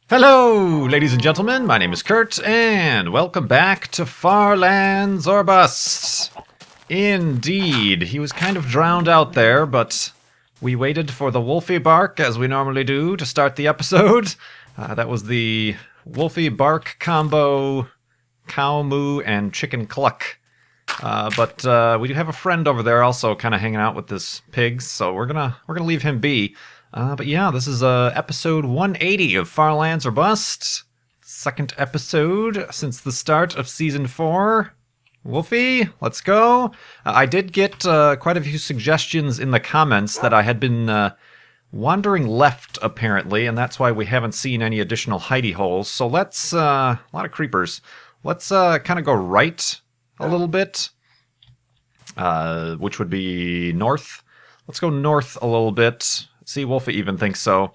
Hello, ladies and gentlemen, my name is Kurt, and welcome back to Far Lands or Bust. Indeed, he was kind of drowned out there, but we waited for the Wolfie bark, as we normally do, to start the episode. That was the Wolfie bark combo, cow moo and chicken cluck. But we do have a friend over there also kind of hanging out with this pig, so we're gonna leave him be. But yeah, this is episode 180 of Far Lands or Bust. Second episode since the start of season 4. Wolfie, let's go. I did get quite a few suggestions in the comments that I had been wandering left, apparently, and that's why we haven't seen any additional hidey holes. So let's, a lot of creepers. Let's kind of go right a little bit, which would be north. Let's go north a little bit. See, Wolfie even thinks so.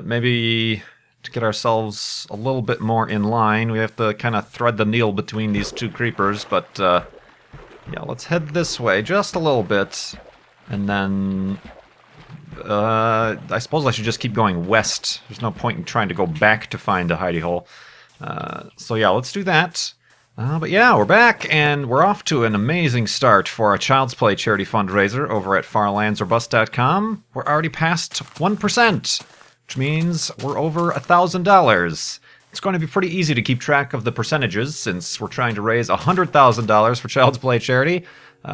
Maybe to get ourselves a little bit more in line, we have to kind of thread the needle between these two creepers, but yeah, let's head this way just a little bit, and then I suppose I should just keep going west. There's no point in trying to go back to find a hidey hole. So yeah, let's do that. But yeah, we're back, and we're off to an amazing start for a Child's Play charity fundraiser over at farlandsorbust.com. We're already past 1%, which means we're over $1,000. It's going to be pretty easy to keep track of the percentages since we're trying to raise $100,000 for Child's Play charity.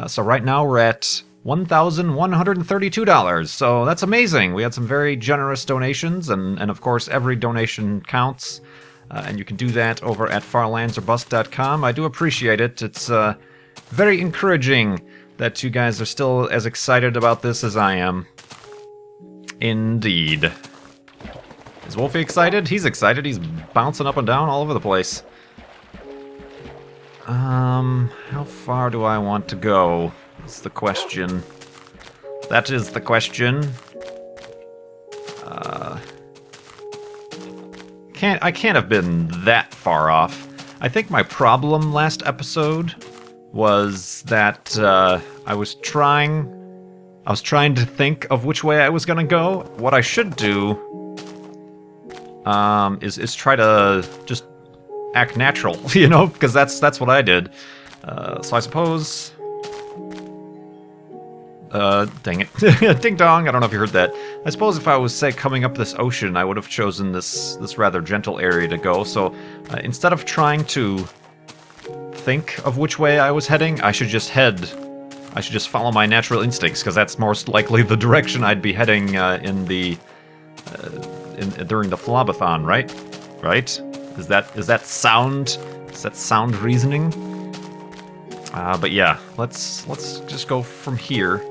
So right now we're at $1,132, so that's amazing. We had some very generous donations, and of course every donation counts. And you can do that over at farlandsorbust.com. I do appreciate it. It's very encouraging that you guys are still as excited about this as I am. Indeed. Is Wolfie excited? He's excited. He's bouncing up and down all over the place. How far do I want to go? That's the question. That is the question. I can't have been that far off. I think my problem last episode was that I was trying to think of which way I was gonna go. What I should do is try to just act natural, you know, because that's what I did. So I suppose. Dang it. Ding dong, I don't know if you heard that. I suppose if I was, say, coming up this ocean, I would have chosen this rather gentle area to go. So instead of trying to think of which way I was heading, I should just follow my natural instincts, because that's most likely the direction I'd be heading during the FLoB-athon, right? Right? Is that sound reasoning? But yeah, let's just go from here.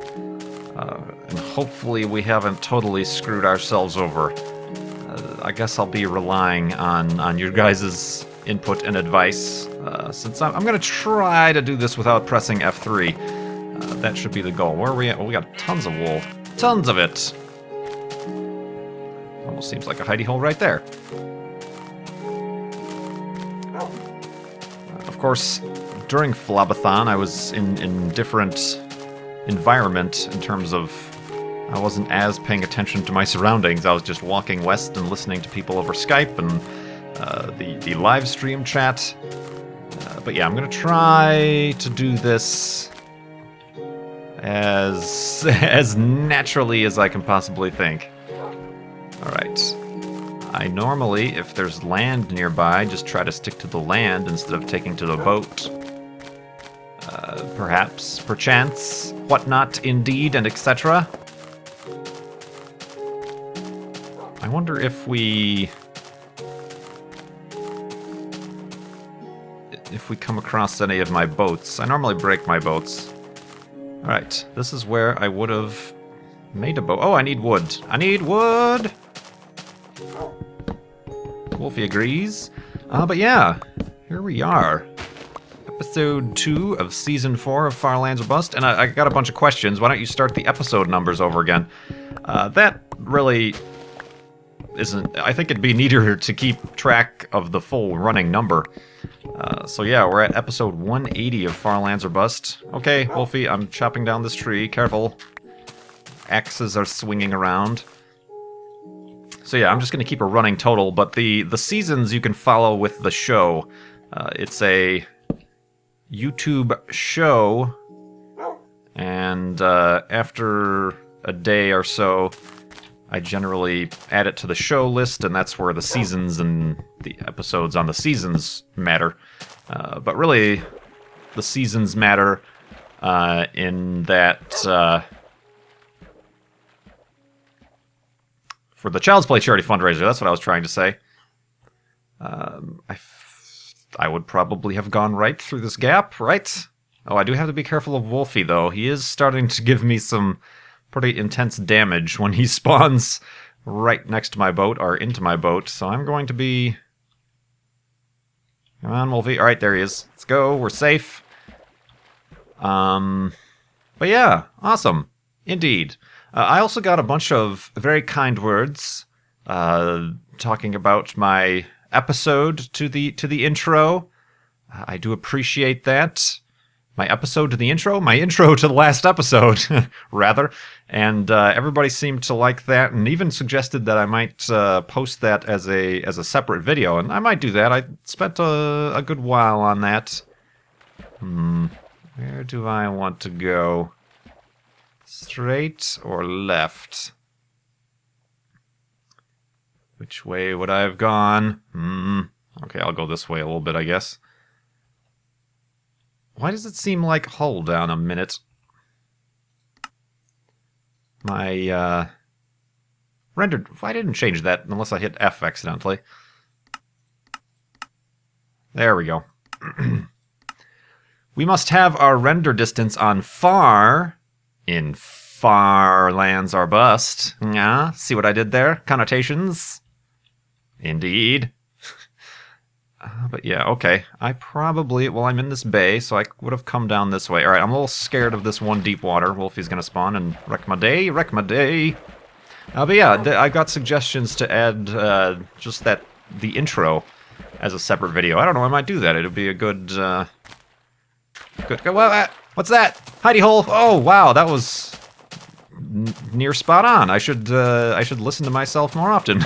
And hopefully we haven't totally screwed ourselves over. I guess I'll be relying on your guys' input and advice, since I'm going to try to do this without pressing F3. That should be the goal. Where are we at? Well, we got tons of wool. Tons of it! Almost seems like a hidey hole right there. Of course, during FLoB-athon, I was in different environment in terms of I wasn't as paying attention to my surroundings. I was just walking west and listening to people over Skype and the live stream chat. But yeah, I'm gonna try to do this as naturally as I can possibly think. All right. I normally, if there's land nearby, just try to stick to the land instead of taking to the boat. Perhaps, perchance, whatnot, indeed, and etc. I wonder if we come across any of my boats. I normally break my boats. Alright, this is where I would have made a boat. Oh, I need wood. I need wood! Wolfie agrees. But yeah, here we are. Episode 2 of Season 4 of Far Lands or Bust. And I got a bunch of questions. Why don't you start the episode numbers over again? That really isn't... I think it'd be neater to keep track of the full running number. So yeah, we're at episode 180 of Far Lands or Bust. Okay, Wolfie, I'm chopping down this tree. Careful. Axes are swinging around. So yeah, I'm just going to keep a running total, but the seasons you can follow with the show. It's a YouTube show, and after a day or so, I generally add it to the show list, and that's where the seasons and the episodes on the seasons matter. But really, the seasons matter in that for the Child's Play charity fundraiser, that's what I was trying to say. I would probably have gone right through this gap, right? Oh, I do have to be careful of Wolfie, though. He is starting to give me some pretty intense damage when he spawns right next to my boat, or into my boat, so I'm going to be... Come on, Wolfie. Alright, there he is. Let's go. We're safe. But yeah, awesome. Indeed. I also got a bunch of very kind words talking about my episode to the intro. I do appreciate that. My episode to the intro? My intro to the last episode, rather. And everybody seemed to like that, and even suggested that I might post that as a separate video, and I might do that. I spent a good while on that. Where do I want to go? Straight or left? Which way would I have gone? Okay, I'll go this way a little bit, I guess. Why does it seem like... Hold on a minute. My, rendered... I didn't change that unless I hit F accidentally. There we go. We must have our render distance on far... In far lands are bust. Yeah, see what I did there? Connotations? Indeed. But yeah, okay. I probably... Well, I'm in this bay, so I would have come down this way. Alright, I'm a little scared of this one deep water. Wolfie's gonna spawn and wreck my day, wreck my day. But yeah, I got suggestions to add just the intro as a separate video. I don't know, I might do that. It'll be a good... Well, what's that? Hidey-Hole! Oh, wow, that was... near spot on. I should listen to myself more often.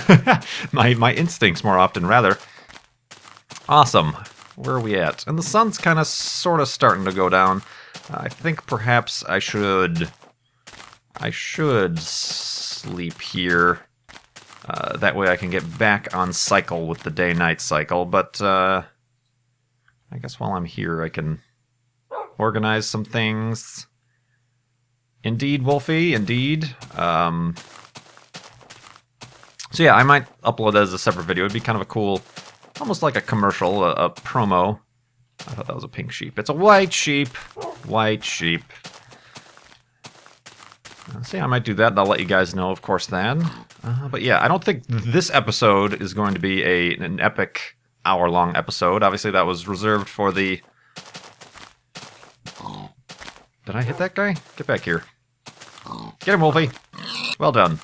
my instincts more often, rather. Awesome. Where are we at? And the sun's kind of sort of starting to go down. I think perhaps I should sleep here. That way I can get back on cycle with the day-night cycle. But I guess while I'm here I can organize some things. Indeed, Wolfie, indeed. So yeah, I might upload that as a separate video. It'd be kind of a cool... Almost like a commercial, a promo. I thought that was a pink sheep. It's a white sheep. White sheep. See, I might do that, and I'll let you guys know, of course, then. But yeah, I don't think this episode is going to be an epic hour-long episode. Obviously, that was reserved for the... Did I hit that guy? Get back here. Get him, Wolfie. Well done.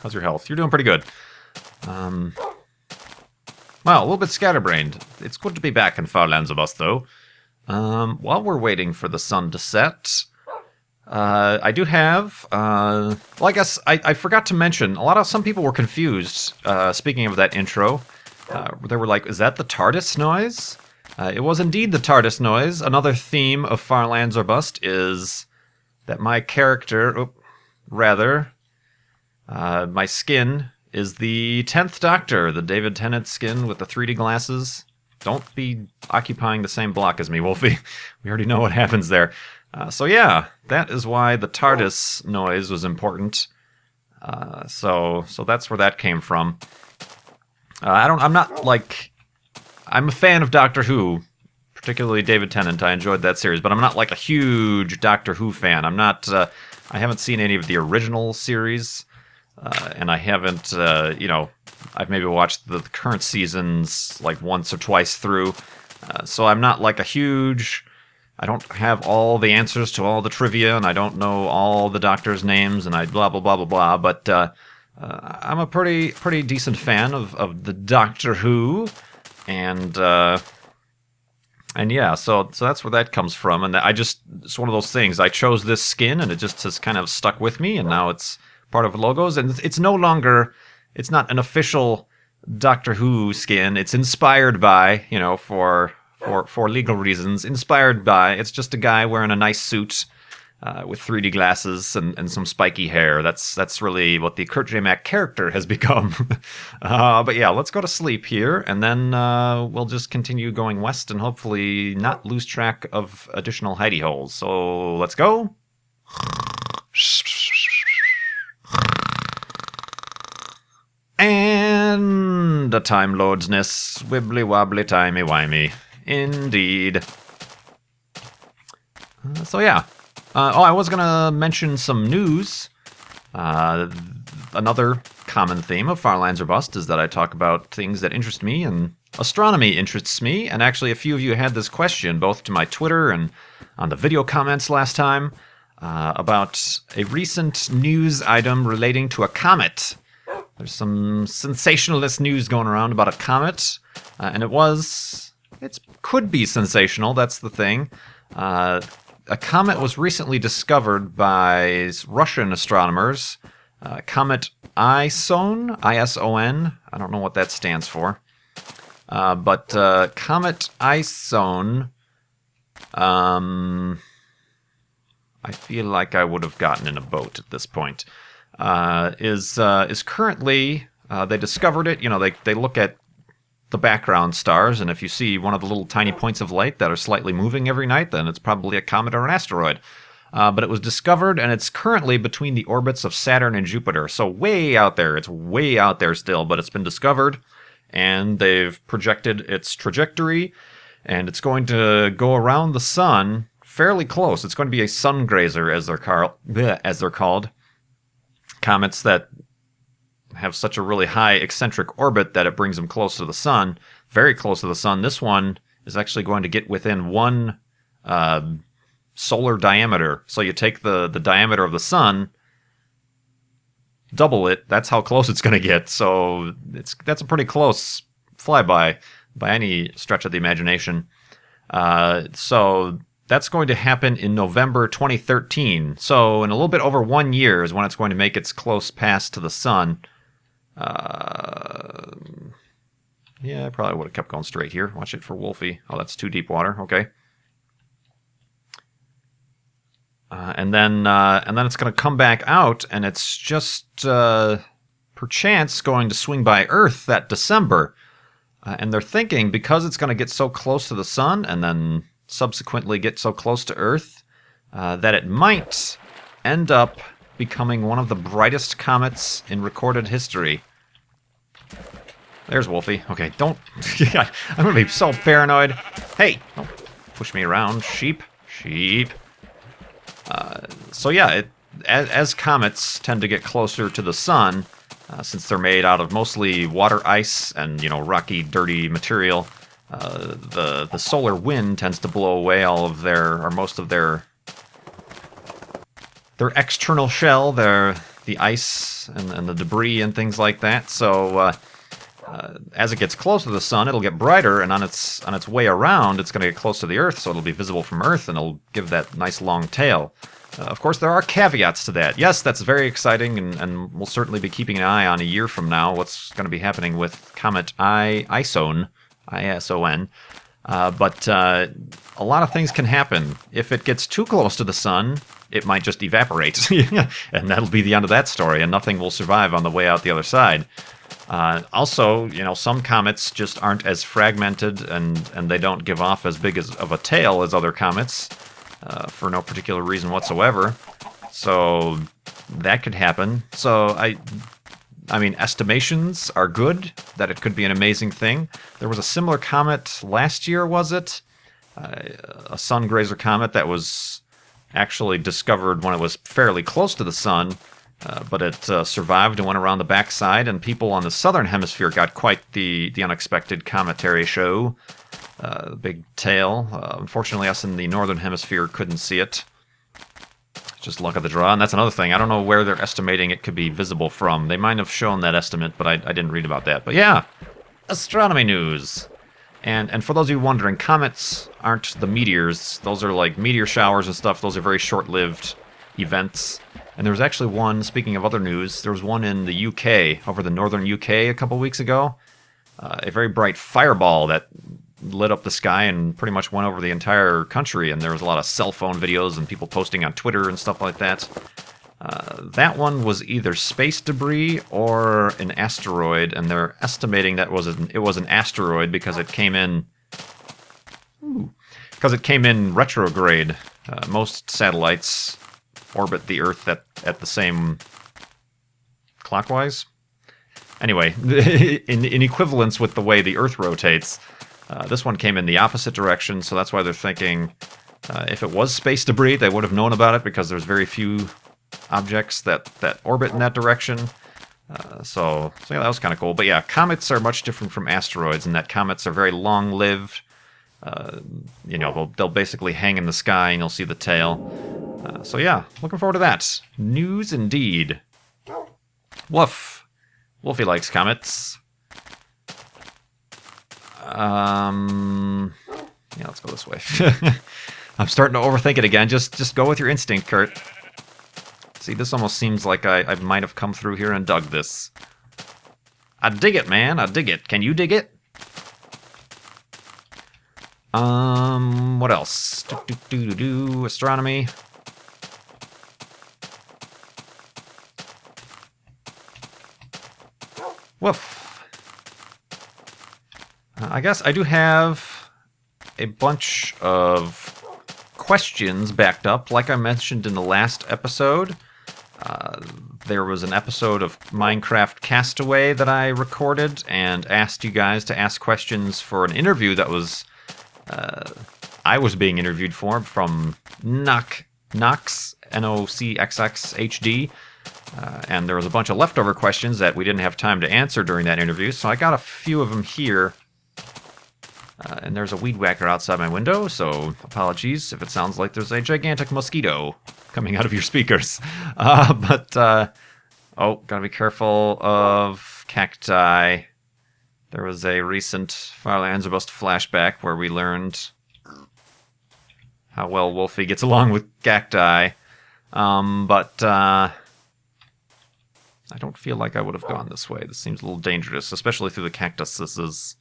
How's your health? You're doing pretty good. Well, a little bit scatterbrained. It's good to be back in Far Lands of Us, though. While we're waiting for the sun to set, I do have... well, I guess I forgot to mention, some people were confused, speaking of that intro. They were like, is that the TARDIS noise? It was indeed the TARDIS noise. Another theme of Far Lands or Bust is that my character... my skin... is the 10th Doctor, the David Tennant skin with the 3D glasses. Don't be occupying the same block as me, Wolfie. We already know what happens there. So yeah, that is why the TARDIS noise was important. So that's where that came from. I'm a fan of Doctor Who, particularly David Tennant. I enjoyed that series, but I'm not like a huge Doctor Who fan. I haven't seen any of the original series. And I haven't, I've maybe watched the current seasons like once or twice through. So I'm not like I don't have all the answers to all the trivia, and I don't know all the doctors' names, and I blah, blah, blah, blah, blah. But I'm a pretty decent fan of the Doctor Who. And yeah, so that's where that comes from. And it's one of those things. I chose this skin, and it just has kind of stuck with me, and now it's part of logos, and it's no longer, it's not an official Doctor Who skin. It's inspired by, you know, for legal reasons, inspired by. It's just a guy wearing a nice suit with 3D glasses and some spiky hair. That's really what the KurtJMac character has become. But yeah, let's go to sleep here, and then we'll just continue going west and hopefully not lose track of additional hidey holes. So let's go. And a Time Lord's nest, wibbly wobbly timey wimey. Indeed. So yeah. I was going to mention some news. Another common theme of Farlands or Bust is that I talk about things that interest me, and astronomy interests me. And actually, a few of you had this question, both to my Twitter and on the video comments last time, about a recent news item relating to a comet. There's some sensationalist news going around about a comet, and it could be sensational, that's the thing. A comet was recently discovered by Russian astronomers, Comet ISON, I-S-O-N, I don't know what that stands for, but Comet ISON, I feel like I would have gotten in a boat at this point, is currently, they discovered it, you know, they look at the background stars, and if you see one of the little tiny points of light that are slightly moving every night, then it's probably a comet or an asteroid. But it was discovered, and it's currently between the orbits of Saturn and Jupiter, so way out there. It's way out there still, but it's been discovered, and they've projected its trajectory, and it's going to go around the sun fairly close. It's going to be a sun grazer, as they're called. Comets that have such a really high eccentric orbit that it brings them close to the sun, very close to the sun. This one is actually going to get within one solar diameter. So you take the diameter of the sun, double it, that's how close it's going to get. So that's a pretty close flyby by any stretch of the imagination. So that's going to happen in November 2013. So in a little bit over 1 year is when it's going to make its close pass to the sun. Yeah, I probably would have kept going straight here. Watch it for Wolfie. Oh, that's too deep water. Okay. And then it's going to come back out, and it's just perchance going to swing by Earth that December. And they're thinking, because it's going to get so close to the sun and then subsequently get so close to Earth, that it might end up becoming one of the brightest comets in recorded history. There's Wolfie. Okay, don't... I'm going to be so paranoid. Hey, don't push me around, sheep. Sheep. So yeah, as comets tend to get closer to the sun, since they're made out of mostly water ice and, you know, rocky, dirty material, the solar wind tends to blow away all of their, or most of their external shell, the ice and the debris and things like that. So as it gets close to the sun, it'll get brighter, and on its way around, it's going to get close to the Earth, so it'll be visible from Earth, and it'll give that nice long tail. Of course, there are caveats to that. Yes, that's very exciting, and we'll certainly be keeping an eye on a year from now what's going to be happening with Comet ISON, I-S-O-N. But a lot of things can happen. If it gets too close to the sun, it might just evaporate, and that'll be the end of that story, and nothing will survive on the way out the other side. Also, you know, some comets just aren't as fragmented, and they don't give off as big of a tail as other comets, for no particular reason whatsoever. So that could happen. So I mean, estimations are good that it could be an amazing thing. There was a similar comet last year, was it? A sun grazer comet that was actually discovered when it was fairly close to the sun, but it survived and went around the backside, and people on the southern hemisphere got quite the unexpected cometary show. The big tail. Unfortunately, us in the northern hemisphere couldn't see it. Just luck of the draw, and that's another thing. I don't know where they're estimating it could be visible from. They might have shown that estimate, but I didn't read about that. But yeah, astronomy news. And for those of you wondering, comets aren't the meteors. Those are like meteor showers and stuff. Those are very short-lived events. And there was actually one, speaking of other news, there was one in the UK, over the northern UK a couple weeks ago. A very bright fireball that lit up the sky and pretty much went over the entire country, and there was a lot of cell phone videos and people posting on Twitter and stuff like that. That one was either space debris or an asteroid, and they're estimating that it was an asteroid because it came in retrograde. Most satellites orbit the Earth at the same clockwise. Anyway, in equivalence with the way the Earth rotates, this one came in the opposite direction, so that's why they're thinking if it was space debris, they would have known about it because there's very few objects that orbit in that direction. So yeah, that was kind of cool. But yeah, comets are much different from asteroids in that comets are very long-lived. They'll basically hang in the sky and you'll see the tail. So yeah, looking forward to that. News indeed. Woof. Wolfie likes comets. Yeah, let's go this way. I'm starting to overthink it again. Just go with your instinct, Kurt. See, this almost seems like I might have come through here and dug this. I dig it, man. I dig it. Can you dig it? What else? Astronomy. Woof. I guess I do have a bunch of questions backed up. Like I mentioned in the last episode, there was an episode of Minecraft Castaway that I recorded and asked you guys to ask questions for an interview that was I was being interviewed for from Nox, NOCXXHD. And there was a bunch of leftover questions that we didn't have time to answer during that interview, so I got a few of them here. And there's a weed whacker outside my window, so apologies if it sounds like there's a gigantic mosquito coming out of your speakers. Gotta be careful of cacti. There was a recent Firelands Robust flashback where we learned how well Wolfie gets along with cacti. I don't feel like I would have gone this way. This seems a little dangerous, especially through the cactuses.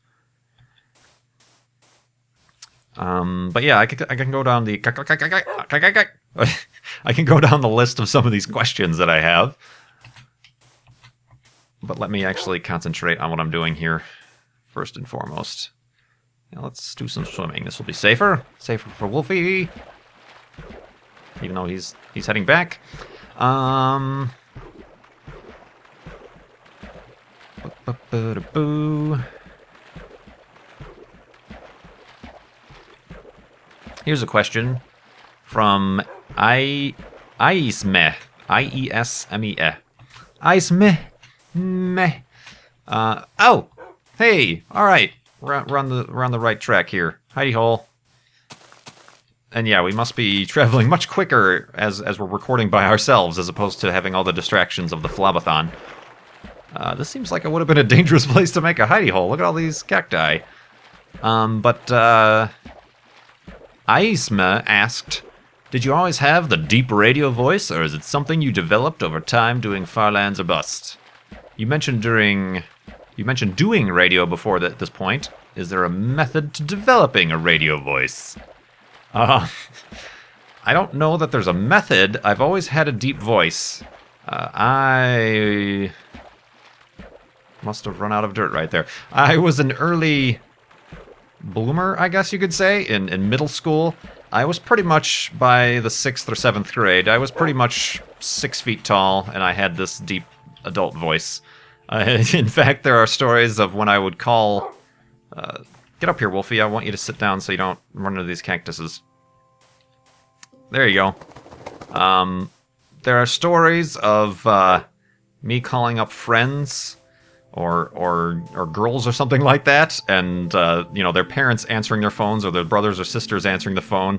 But yeah, I can go down the I can go down the list of some of these questions that I have. But let me actually concentrate on what I'm doing here first and foremost. Now let's do some swimming. This will be safer for Wolfie, even though he's heading back. Here's a question from Iesme. I-E-S-M-E-E. Iesme. Meh. Oh! Hey! Alright. We're on the right track here. Hidey-Hole. And yeah, we must be traveling much quicker as we're recording by ourselves as opposed to having all the distractions of the FLoB-athon. This seems like it would have been a dangerous place to make a hidey hole. Look at all these cacti. Aisma asked, did you always have the deep radio voice, or is it something you developed over time doing Firelands or Bust? You mentioned doing radio before this point. Is there a method to developing a radio voice? I don't know that there's a method. I've always had a deep voice. I must have run out of dirt right there. I was an early bloomer, I guess you could say, in middle school. I was pretty much, by the 6th or 7th grade, I was pretty much 6 feet tall, and I had this deep adult voice. In fact, there are stories of when I would call... get up here, Wolfie. I want you to sit down so you don't run into these cactuses. There you go. There are stories of me calling up friends or girls or something like that, and their parents answering their phones, or their brothers or sisters answering the phone,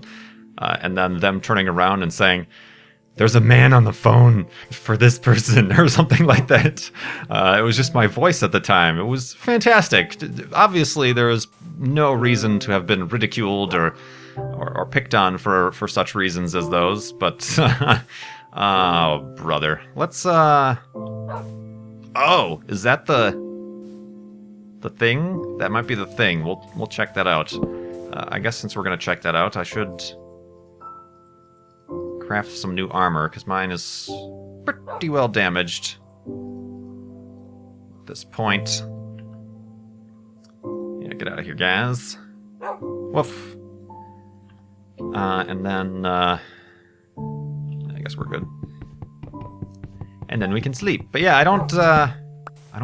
and then them turning around and saying, "There's a man on the phone for this person," or something like that. It was just my voice at the time. It was fantastic. Obviously, there was no reason to have been ridiculed or picked on for such reasons as those, but Oh, brother. Let's, Oh, is that the thing? That might be the thing. We'll check that out. I guess since we're gonna check that out, I should craft some new armor, because mine is pretty well damaged at this point. Yeah, get out of here, guys. Woof. And then, I guess we're good. And then we can sleep. But yeah, I don't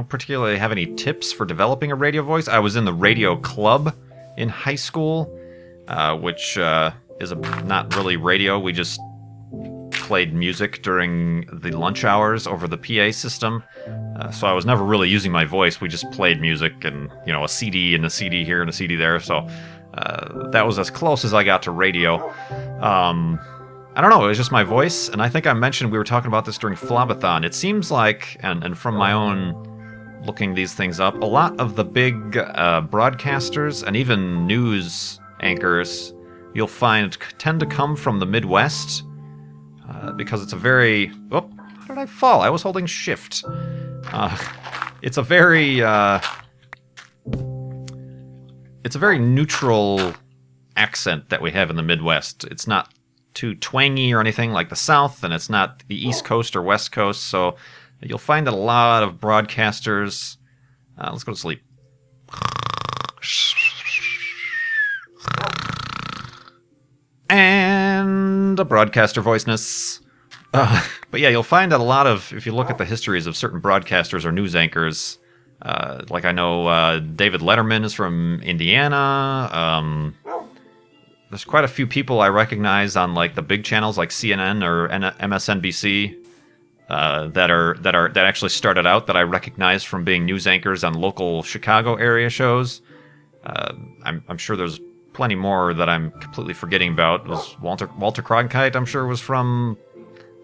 particularly have any tips for developing a radio voice. I was in the radio club in high school, which is not really radio. We just played music during the lunch hours over the PA system. So I was never really using my voice. We just played music and, you know, a CD and a CD here and a CD there. So that was as close as I got to radio. I don't know, it was just my voice. And I think I mentioned we were talking about this during FLoB-athon. It seems like, and from my own looking these things up, a lot of the big broadcasters and even news anchors you'll find tend to come from the Midwest. Because it's a very... Oh, how did I fall? I was holding shift. It's a very neutral accent that we have in the Midwest. It's not too twangy or anything like the South, and it's not the East Coast or West Coast, so you'll find that a lot of broadcasters... let's go to sleep. And a broadcaster voiceness. But yeah, you'll find that a lot of, if you look at the histories of certain broadcasters or news anchors, like I know David Letterman is from Indiana. There's quite a few people I recognize on like the big channels like CNN or MSNBC that actually started out that I recognize from being news anchors on local Chicago area shows. I'm sure there's plenty more that I'm completely forgetting about. Was Walter Cronkite, I'm sure, was from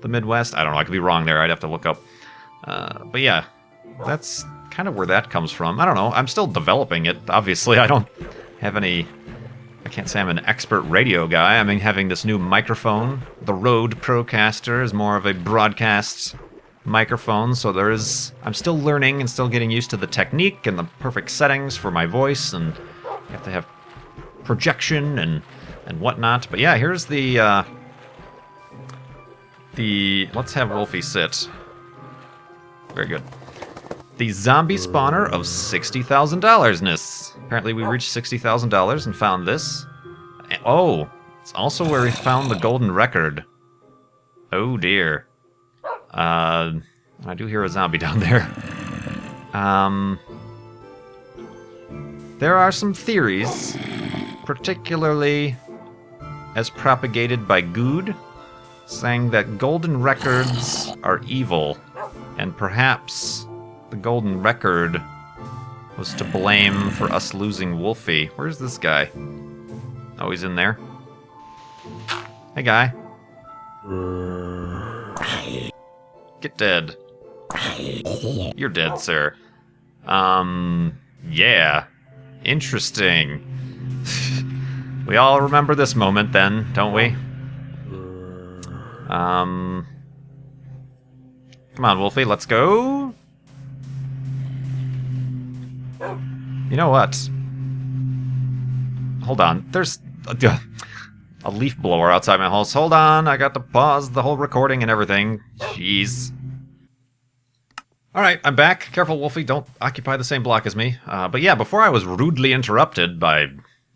the Midwest. I don't know, I could be wrong there. I'd have to look up. But yeah, that's kind of where that comes from. I don't know. I'm still developing it, obviously. I don't have any... I can't say I'm an expert radio guy. I mean, having this new microphone. The Rode Procaster is more of a broadcast microphone, so I'm still learning and still getting used to the technique and the perfect settings for my voice, and you have to have projection and whatnot. But yeah, here's the let's have Wolfie sit. Very good. The zombie spawner of $60,000-ness. Apparently we reached $60,000 and found this. Oh, it's also where we found the golden record. Oh dear. I do hear a zombie down there. There are some theories, particularly as propagated by Good, saying that golden records are evil, and perhaps the golden record was to blame for us losing Wolfie. Where's this guy? Oh, he's in there. Hey, guy. Get dead. You're dead, sir. Yeah. Interesting. We all remember this moment then, don't we? Come on, Wolfie, let's go. You know what? Hold on. There's a leaf blower outside my house. Hold on, I got to pause the whole recording and everything. Jeez. Alright, I'm back. Careful, Wolfie, don't occupy the same block as me. But yeah, before I was rudely interrupted by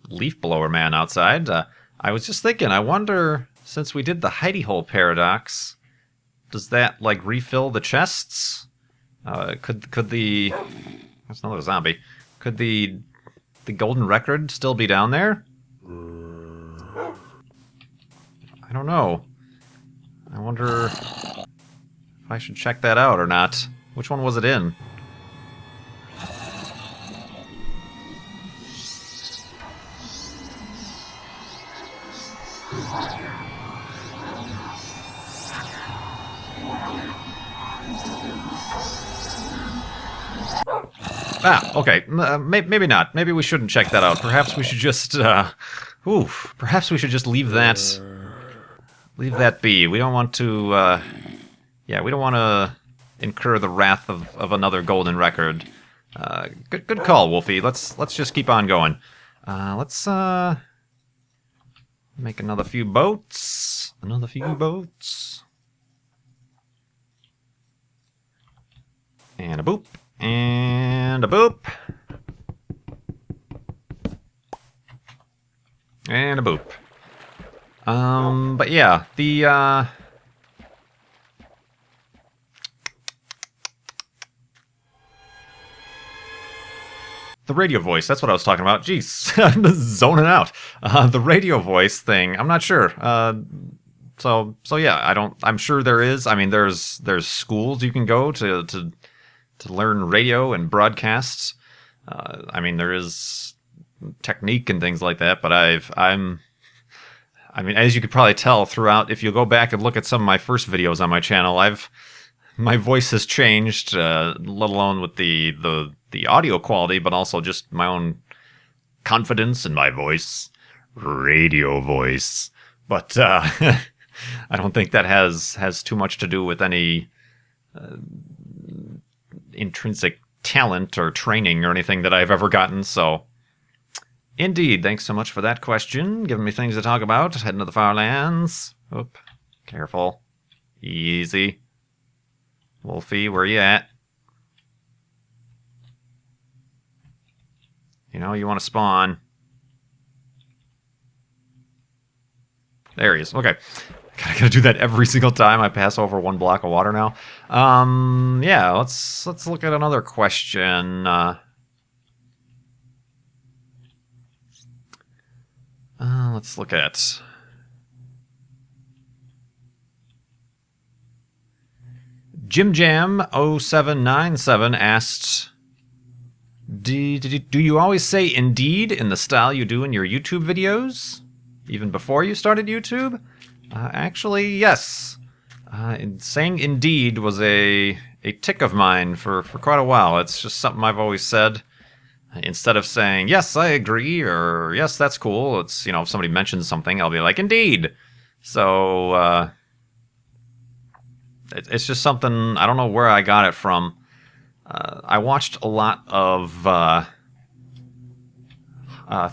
leaf blower man outside, I was just thinking, I wonder, since we did the Hidey-Hole Paradox, does that, like, refill the chests? Could the... That's another zombie. Could the golden record still be down there? I don't know. I wonder if I should check that out or not. Which one was it in? Ah, okay. Maybe not. Maybe we shouldn't check that out. Perhaps we should just, perhaps we should just leave that leave that be. We don't want to, yeah, we don't want to incur the wrath of another golden record. Good call, Wolfie. Let's just keep on going. Let's make another few boats. Another few boats. And a boop. And a boop. And a boop. But yeah, the radio voice, that's what I was talking about. Jeez, I'm just zoning out. The radio voice thing, I'm not sure. So yeah, I'm sure there is. I mean, there's schools you can go to learn radio and broadcasts. I mean, there is technique and things like that, but I mean, as you could probably tell throughout, if you go back and look at some of my first videos on my channel, my voice has changed, let alone with the audio quality, but also just my own confidence in my voice, radio voice. But I don't think that has too much to do with any intrinsic talent or training or anything that I've ever gotten. So, indeed, thanks so much for that question, giving me things to talk about. Heading to the far lands. Oop, careful, easy. Wolfie, where you at? You know, you want to spawn. There he is. Okay. I gotta do that every single time I pass over one block of water now. Yeah, let's look at another question. Let's look at... JimJam0797 asked, do you always say indeed in the style you do in your YouTube videos? Even before you started YouTube? Actually, yes. Saying indeed was a tick of mine for quite a while. It's just something I've always said. Instead of saying, yes, I agree, or yes, that's cool, it's, you know, if somebody mentions something, I'll be like, indeed. So, it's just something, I don't know where I got it from. I watched a lot of,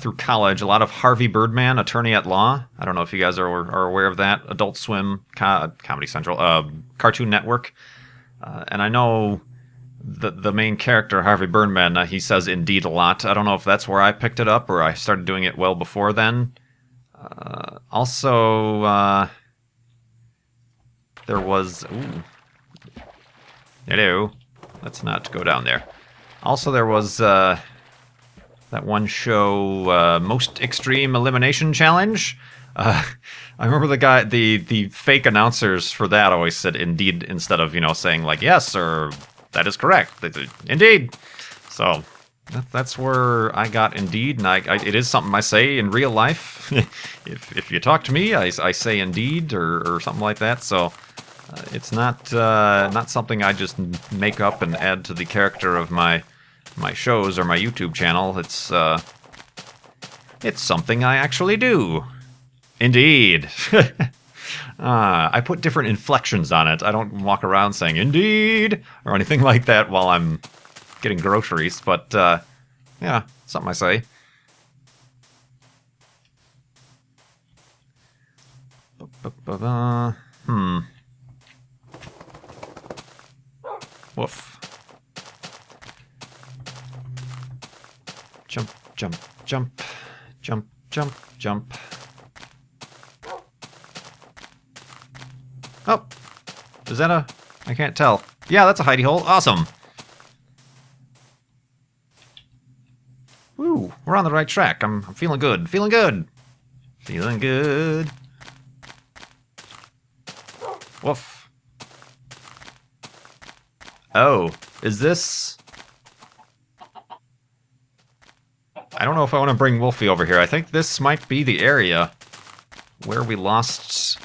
through college, a lot of Harvey Birdman, Attorney at Law. I don't know if you guys are aware of that. Adult Swim, Comedy Central, Cartoon Network. And I know the main character, Harvey Birdman, he says indeed a lot. I don't know if that's where I picked it up or I started doing it well before then. Also... there was... Ooh. Hello. Let's not go down there. Also, there was that one show, Most Extreme Elimination Challenge. I remember the fake announcers for that always said indeed instead of, you know, saying like yes or that is correct. They said, indeed. So that's where I got indeed, and it is something I say in real life. if you talk to me, I say indeed or something like that. So. It's not something I just make up and add to the character of my shows or my YouTube channel. It's something I actually do. Indeed. I put different inflections on it. I don't walk around saying indeed or anything like that while I'm getting groceries. But yeah, something I say. Woof. Jump, jump, jump, jump, jump, jump. Oh, is that I can't tell. Yeah, that's a hidey hole. Awesome. Woo, we're on the right track. I'm feeling good. Feeling good. Feeling good. Woof. Oh, is this... I don't know if I want to bring Wolfie over here. I think this might be the area where we lost...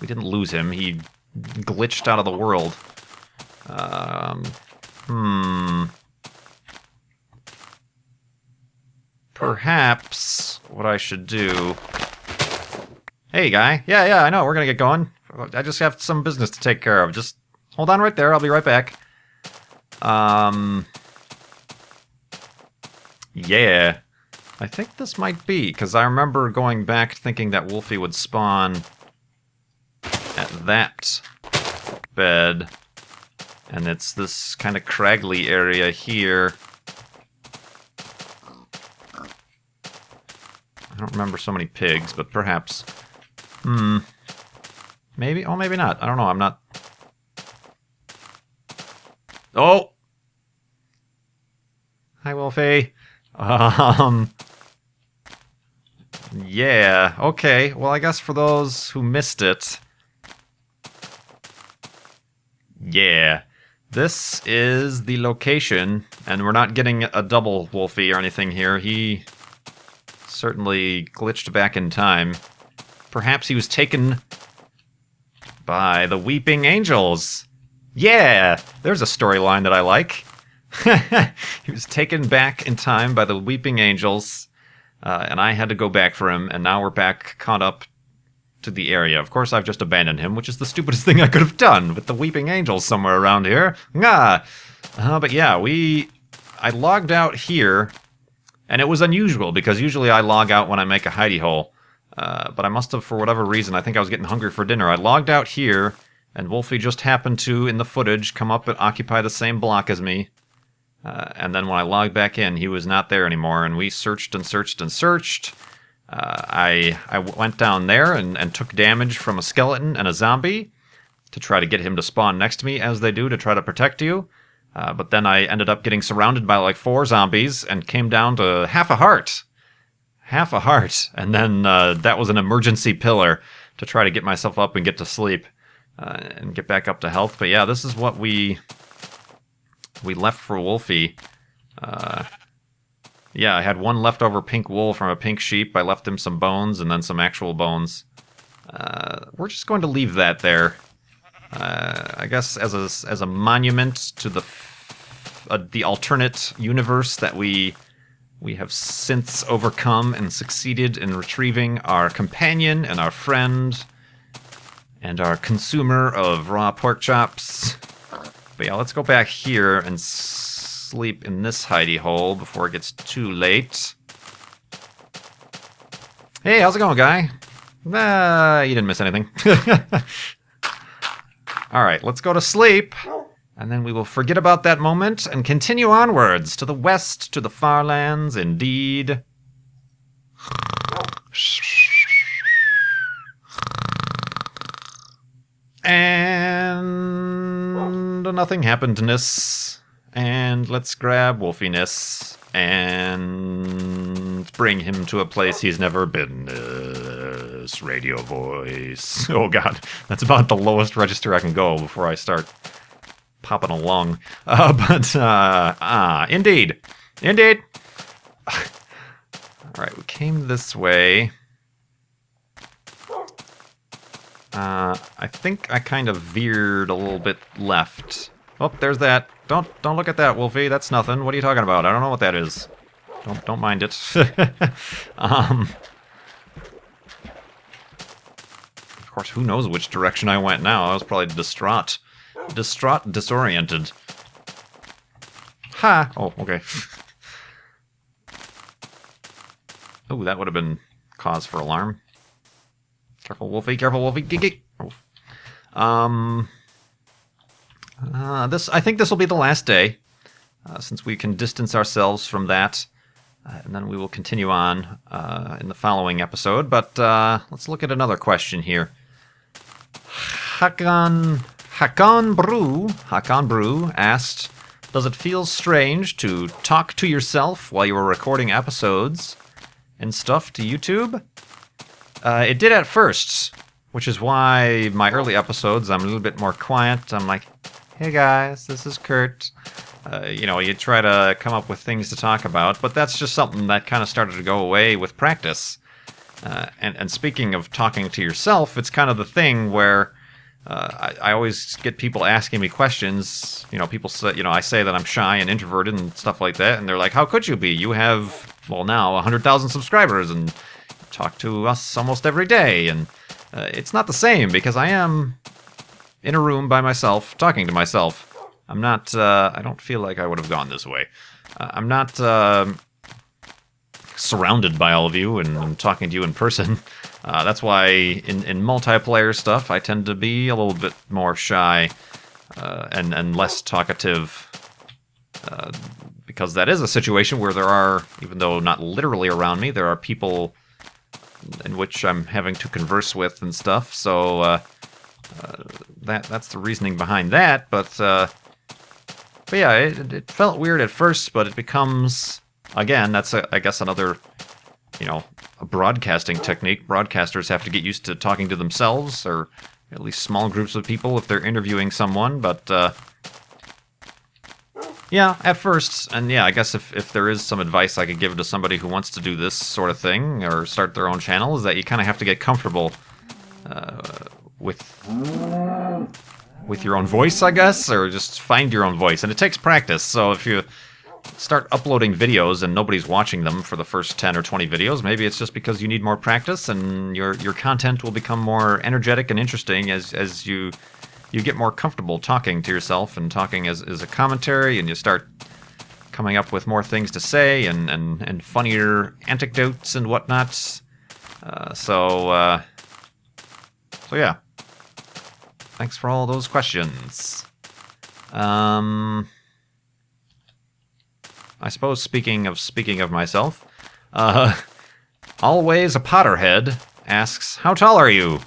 We didn't lose him. He glitched out of the world. Perhaps what I should do... Hey, guy. Yeah, I know. We're gonna get going. I just have some business to take care of. Just hold on right there. I'll be right back. Yeah. I think this might be, because I remember going back thinking that Wolfie would spawn at that bed. And it's this kind of craggly area here. I don't remember so many pigs, but perhaps. Maybe? Oh, maybe not. I don't know. I'm not... Oh! Hi, Wolfie. Yeah, okay. Well, I guess for those who missed it... Yeah. This is the location, and we're not getting a double Wolfie or anything here. He certainly glitched back in time. Perhaps he was taken by the Weeping Angels. Yeah, there's a storyline that I like. He was taken back in time by the Weeping Angels, and I had to go back for him, and now we're back caught up to the area. Of course, I've just abandoned him, which is the stupidest thing I could have done with the Weeping Angels somewhere around here. But yeah, I logged out here, and it was unusual, because usually I log out when I make a hidey hole. But I must have, for whatever reason, I think I was getting hungry for dinner. I logged out here, and Wolfie just happened to, in the footage, come up and occupy the same block as me. And then when I logged back in, he was not there anymore, and we searched and searched and searched. I went down there and took damage from a skeleton and a zombie to try to get him to spawn next to me, as they do, to try to protect you. But then I ended up getting surrounded by like 4 zombies and came down to half a heart. Half a heart. And then that was an emergency pillar to try to get myself up and get to sleep and get back up to health. But yeah, this is what we left for Wolfie. Yeah, I had one leftover pink wool from a pink sheep. I left him some bones and then some actual bones. We're just going to leave that there. I guess as a monument to the alternate universe that we have since overcome and succeeded in retrieving our companion and our friend and our consumer of raw pork chops. But yeah, let's go back here and sleep in this hidey hole before it gets too late. Hey, how's it going, guy? You didn't miss anything. Alright, let's go to sleep. And then we will forget about that moment and continue onwards to the west, to the far lands, indeed. And nothing happened-ness. And let's grab Wolfiness and bring him to a place he's never been. Radio voice. Oh god, that's about the lowest register I can go before I start popping along. Indeed. Indeed. Alright, we came this way. I think I kind of veered a little bit left. Oh, there's that. Don't look at that, Wolfie. That's nothing. What are you talking about? I don't know what that is. Don't mind it. Of course, who knows which direction I went now? I was probably distraught. Disoriented. Ha! Oh, okay. Oh, that would have been cause for alarm. Careful, Wolfie. Careful, Wolfie. Geek. Oh. I think this will be the last day, since we can distance ourselves from that, and then we will continue on in the following episode. But let's look at another question here. Hakan Brew asked, "Does it feel strange to talk to yourself while you were recording episodes and stuff to YouTube?" It did at first, which is why my early episodes I'm a little bit more quiet. I'm like, "Hey guys, this is Kurt." You try to come up with things to talk about, but that's just something that kind of started to go away with practice. And speaking of talking to yourself, it's kind of the thing where I always get people asking me questions. People say, I say that I'm shy and introverted and stuff like that, and they're like, "How could you be? You have, well, now 100,000 subscribers and talk to us almost every day." And it's not the same because I am in a room by myself, talking to myself. I'm not, I don't feel like I would have gone this way. I'm not surrounded by all of you and talking to you in person. That's why in multiplayer stuff, I tend to be a little bit more shy and less talkative. Because that is a situation where there are, even though not literally around me, there are people in which I'm having to converse with and stuff. So that's the reasoning behind that. But yeah, it felt weird at first, but it becomes, again, that's I guess another, a broadcasting technique. Broadcasters have to get used to talking to themselves, or at least small groups of people if they're interviewing someone. But yeah, at first, and yeah, I guess if there is some advice I could give to somebody who wants to do this sort of thing or start their own channel, is that you kind of have to get comfortable with your own voice, I guess, or just find your own voice, and it takes practice. So if you start uploading videos and nobody's watching them for the first 10 or 20 videos, maybe it's just because you need more practice, and your content will become more energetic and interesting as you get more comfortable talking to yourself and talking as a commentary, and you start coming up with more things to say and funnier anecdotes and whatnot. So yeah. Thanks for all those questions. I suppose speaking of myself, Always a Potterhead asks, how tall are you?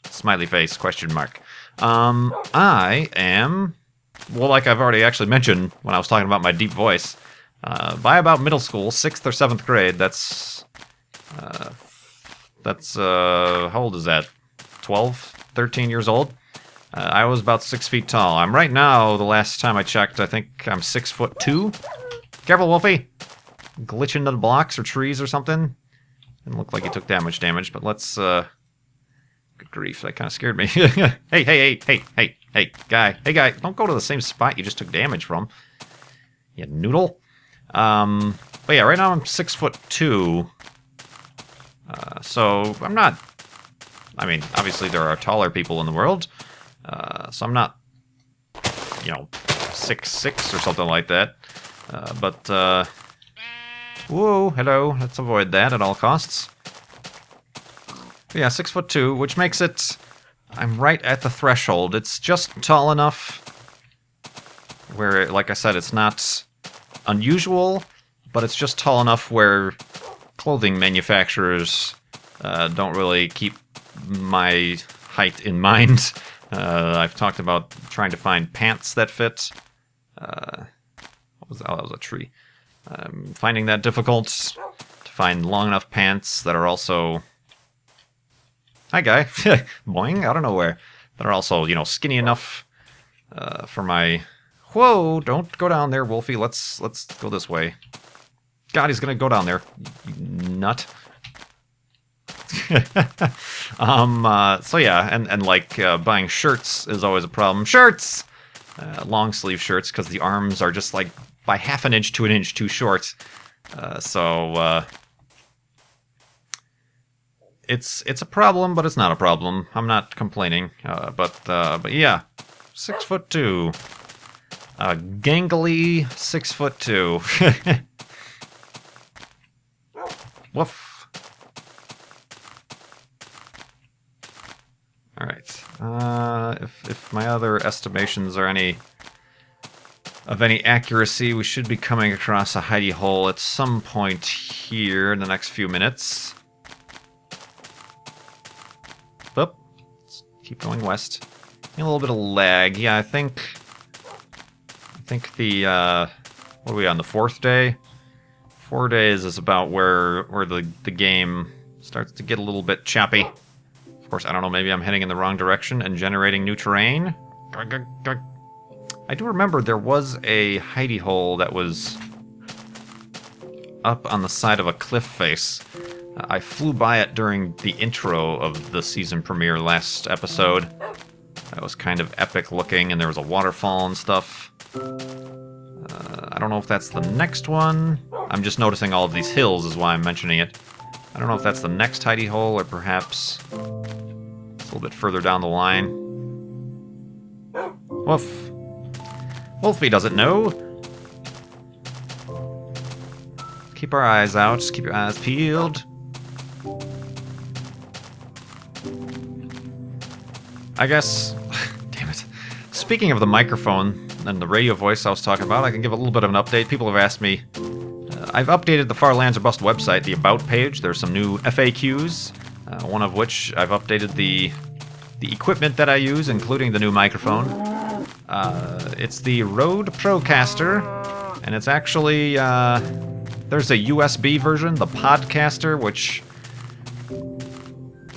Smiley face, question mark. I am, well, like I've already actually mentioned when I was talking about my deep voice, by about middle school, 6th or 7th grade, that's how old is that? 12, 13 years old? I was about 6 feet tall. I'm right now, the last time I checked, I think I'm 6'2". Careful, Wolfie! Glitch into the blocks or trees or something. Didn't look like he took damage, but let's, good grief, that kind of scared me. Hey, guy. Hey, guy, don't go to the same spot you just took damage from. You noodle. But yeah, right now I'm 6'2". So I'm not, I mean, obviously there are taller people in the world. So I'm not, 6'6" or something like that. But whoa, hello, let's avoid that at all costs. But yeah, 6'2", which makes it, I'm right at the threshold. It's just tall enough where, like I said, it's not unusual, but it's just tall enough where clothing manufacturers don't really keep my height in mind. I've talked about trying to find pants that fit. What was that? Oh, that was a tree. Finding that difficult to find long enough pants that are also... Hi, guy. Boing, out of nowhere. That are also, skinny enough for my... Whoa, don't go down there, Wolfie. Let's go this way. God, he's gonna go down there. You nut. So yeah, and like buying shirts is always a problem. Shirts! Long sleeve shirts, because the arms are just like by half an inch to an inch too short. So it's a problem, but it's not a problem. I'm not complaining. But yeah, 6'2". Gangly 6'2". Woof. All right. If my other estimations are of any accuracy, we should be coming across a hidey hole at some point here in the next few minutes. Oop. Let's keep going west. A little bit of lag. Yeah, I think the what are we on, the 4th day? 4 days is about where the game starts to get a little bit choppy. Of course, I don't know, maybe I'm heading in the wrong direction and generating new terrain. I do remember there was a hidey hole that was up on the side of a cliff face. I flew by it during the intro of the season premiere last episode. That was kind of epic looking, and there was a waterfall and stuff. I don't know if that's the next one. I'm just noticing all of these hills is why I'm mentioning it. I don't know if that's the next Hidey-Hole or perhaps it's a little bit further down the line. Woof. Wolfie doesn't know. Keep our eyes out. Keep your eyes peeled. I guess... Damn it. Speaking of the microphone and the radio voice I was talking about, I can give a little bit of an update. People have asked me... I've updated the Far Lands or Bust website, the About page. There's some new FAQs, one of which I've updated the equipment that I use, including the new microphone. It's the Rode Procaster, and it's actually... there's a USB version, the Podcaster, which...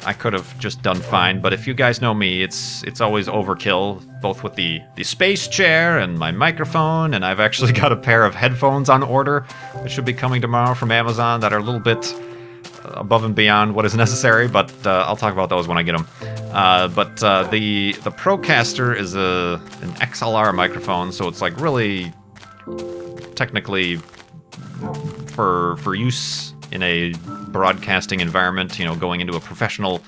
I could have just done fine, but if you guys know me, it's always overkill, both with the space chair and my microphone, and I've actually got a pair of headphones on order that should be coming tomorrow from Amazon that are a little bit above and beyond what is necessary, but I'll talk about those when I get them. But the Procaster is an XLR microphone, so it's like really technically for use in a broadcasting environment, you know, going into a professional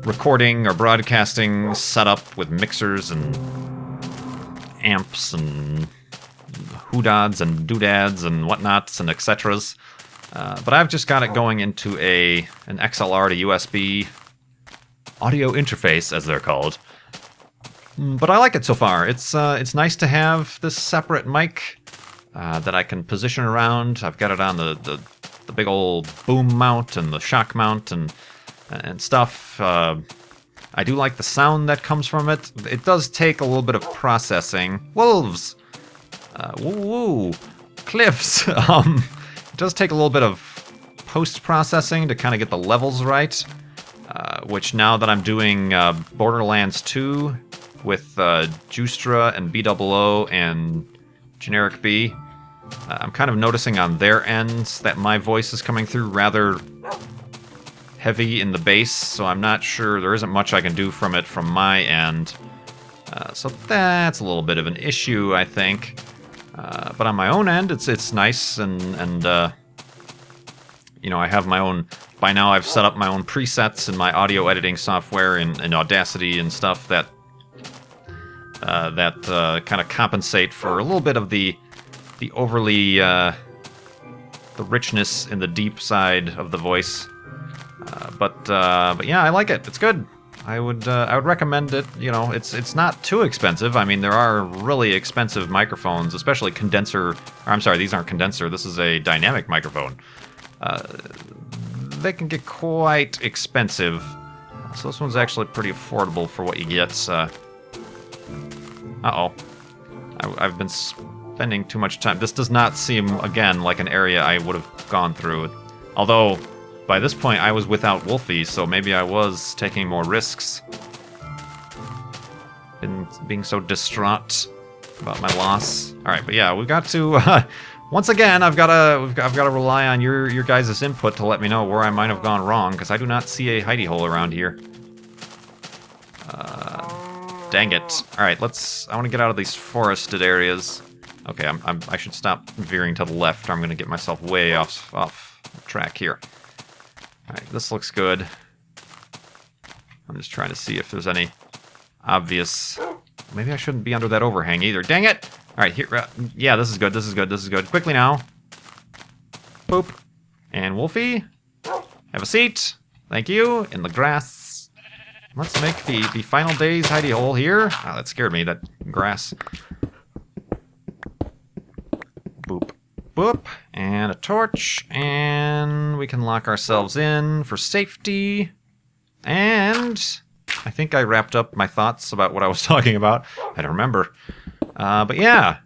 recording or broadcasting setup with mixers and amps and hoodads and doodads and whatnots and etceteras. But I've just got it going into an XLR to USB audio interface, as they're called. But I like it so far. It's nice to have this separate mic that I can position around. I've got it on the big old boom mount and the shock mount and stuff. I do like the sound that comes from it. It does take a little bit of processing. Wolves! Woo! Cliffs! It does take a little bit of post-processing to kind of get the levels right. Which now that I'm doing Borderlands 2 with Justra and BOO and Generic B, I'm kind of noticing on their ends that my voice is coming through rather heavy in the bass, so I'm not sure, there isn't much I can do from it from my end. So that's a little bit of an issue, I think. But on my own end, it's nice, and you know, I have my own... By now I've set up my own presets in my audio editing software in Audacity and stuff that kind of compensate for a little bit of the overly the richness in the deep side of the voice, but yeah, I like it. It's good. I would recommend it. You know, it's not too expensive. I mean, there are really expensive microphones, especially condenser. Or, I'm sorry, these aren't condenser. This is a dynamic microphone. They can get quite expensive. So this one's actually pretty affordable for what you get. Uh-oh. I've been spending too much time. This does not seem, again, like an area I would have gone through. Although, by this point, I was without Wolfie, so maybe I was taking more risks. Being so distraught about my loss. Alright, but yeah, we've got to... once again, I've got to rely on your guys' input to let me know where I might have gone wrong, because I do not see a hidey-hole around here. Dang it. Alright, I want to get out of these forested areas. Okay, I should stop veering to the left, or I'm going to get myself way off track here. Alright, this looks good. I'm just trying to see if there's any obvious... Maybe I shouldn't be under that overhang either. Dang it! Alright, here... yeah, this is good, this is good, this is good. Quickly now. Boop. And Wolfie, have a seat. Thank you. In the grass. Let's make the final day's hidey-hole here. Oh, that scared me, that grass. Boop. Boop. And a torch. And we can lock ourselves in for safety. And I think I wrapped up my thoughts about what I was talking about. I don't remember. But yeah.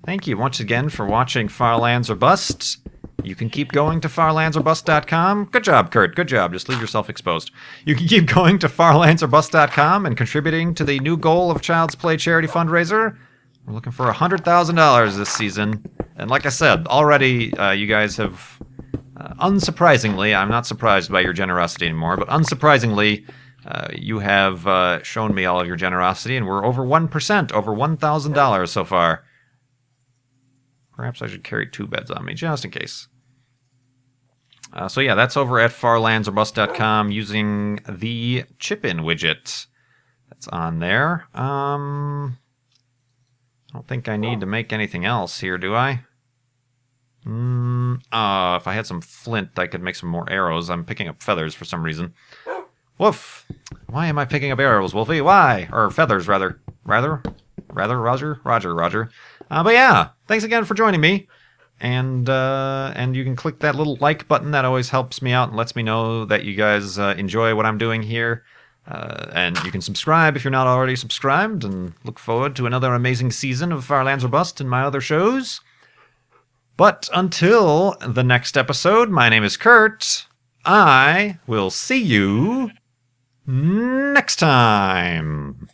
Thank you once again for watching Far Lands or Bust. You can keep going to farlandsorbust.com. Good job, Kurt. Good job. Just leave yourself exposed. You can keep going to farlandsorbust.com and contributing to the new goal of Child's Play charity fundraiser. We're looking for $100,000 this season. And like I said, already you guys have, unsurprisingly, I'm not surprised by your generosity anymore, but unsurprisingly, you have shown me all of your generosity, and we're over 1%, over $1,000 so far. Perhaps I should carry 2 beds on me, just in case. So yeah, that's over at farlandsorbust.com using the chip-in widget that's on there. I don't think I need to make anything else here, do I? If I had some flint, I could make some more arrows. I'm picking up feathers for some reason. Woof! Why am I picking up arrows, Wolfie? Why? Or feathers, rather. Roger? Roger. But yeah, thanks again for joining me. And you can click that little like button. That always helps me out and lets me know that you guys enjoy what I'm doing here. And you can subscribe if you're not already subscribed. And look forward to another amazing season of Farlands or Bust and my other shows. But until the next episode, my name is Kurt. I will see you next time.